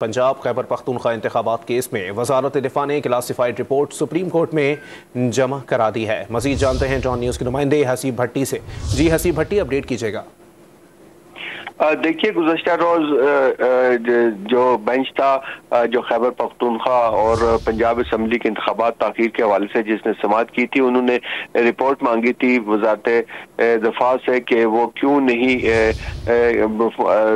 पंजाब खैबर पख्तूनख्वा इंतखाबात केस में वजारत दिफा ने क्लासिफाइड रिपोर्ट सुप्रीम कोर्ट में जमा करा दी है। मजीद जानते हैं जॉन न्यूज़ के नुमाइंदे हसीब भट्टी से। जी हसीब भट्टी, अपडेट कीजिएगा। देखिए, गुज़श्ता रोज़ जो बेंच था जो खैबर पख्तूनख्वा और पंजाब असम्बली के इंतखाबात ताख़ीर के हवाले से जिसने समाअत की थी, उन्होंने रिपोर्ट मांगी थी वज़ारत दफ़ा से कि वो क्यों नहीं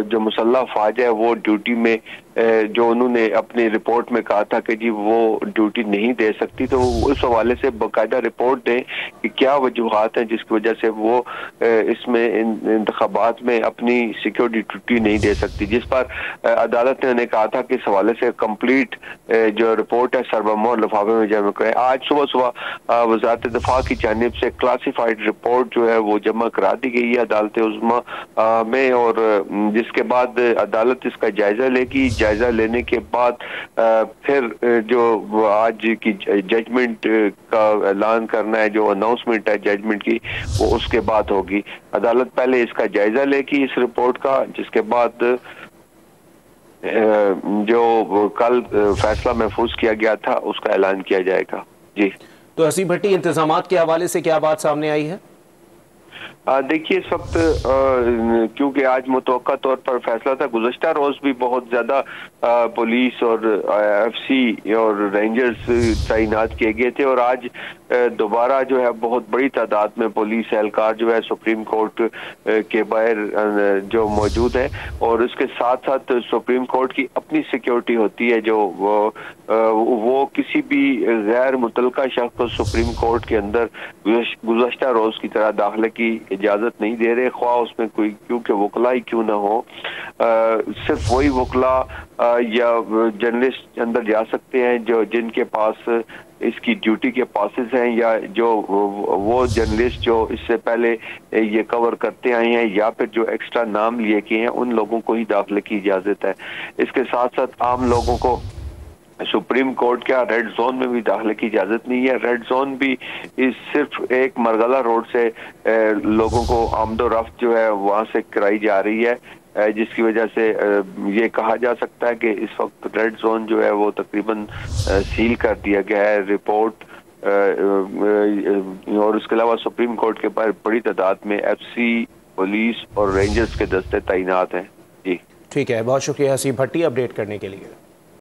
जो मुसल्लह फ़ौज है वो ड्यूटी में जो उन्होंने अपनी रिपोर्ट में कहा था कि जी वो ड्यूटी नहीं दे सकती, तो उस हवाले से बाकायदा रिपोर्ट दें कि क्या वजूहात हैं जिसकी वजह से वो इसमें इंतखाबात में अपनी सिक्योरिटी ड्यूटी नहीं दे सकती, जिस पर अदालत ने उन्हें कहा था कि इस हवाले से कंप्लीट जो रिपोर्ट है सर्वमोहर लिफाफे में जमा करें। आज सुबह सुबह वज़ारत दिफा की जानिब से क्लासिफाइड रिपोर्ट जो है वो जमा करा दी गई है अदालत उज़्मा में, और जिसके बाद अदालत इसका जायजा लेगी। जायजा लेने के बाद फिर जो आज की जजमेंट का ऐलान करना है, जो अनाउंसमेंट है जजमेंट की, वो उसके बाद होगी। अदालत पहले इसका जायजा लेगी इस रिपोर्ट का, जिसके बाद जो कल फैसला महफूज किया गया था उसका ऐलान किया जाएगा। जी तो हसीब भट्टी, इंतजामात के हवाले से क्या बात सामने आई है? देखिए, इस वक्त क्योंकि आज मुतवक्का तौर पर फैसला था, गुज़श्ता रोज भी बहुत ज्यादा पुलिस और एफसी और रेंजर्स तैनात किए गए थे, और आज दोबारा जो है बहुत बड़ी तादाद में पुलिस एहलकार जो है सुप्रीम कोर्ट के बाहर जो मौजूद है, और उसके साथ साथ सुप्रीम कोर्ट की अपनी सिक्योरिटी होती है जो वो किसी भी गैर मुतलका शख्स को सुप्रीम कोर्ट के अंदर गुज़श्ता रोज की तरह दाखिले की इजाजत नहीं दे रहे, ख्वाह उसमें कोई क्योंकि वकला ही क्यों ना हो। सिर्फ वही वकला या जर्नलिस्ट अंदर जा सकते हैं जो जिनके पास इसकी ड्यूटी के पासेस हैं, या जो वो जर्नलिस्ट जो इससे पहले ये कवर करते आए हैं, या फिर जो एक्स्ट्रा नाम लिए किए हैं, उन लोगों को ही दाखिले की इजाजत है। इसके साथ साथ आम लोगों को सुप्रीम कोर्ट क्या रेड जोन में भी दाखिले की इजाजत नहीं है। रेड जोन भी इस सिर्फ एक मरगला रोड से लोगों को आमदो रफ्त जो है वहां से कराई जा रही है, जिसकी वजह से ये कहा जा सकता है कि इस वक्त रेड जोन जो है वो तकरीबन सील कर दिया गया है। रिपोर्ट और उसके अलावा सुप्रीम कोर्ट के पास बड़ी तादाद में एफसी, पुलिस और रेंजर्स के दस्ते तैनात हैं। जी ठीक है, बहुत शुक्रिया हसीब भट्टी अपडेट करने के लिए।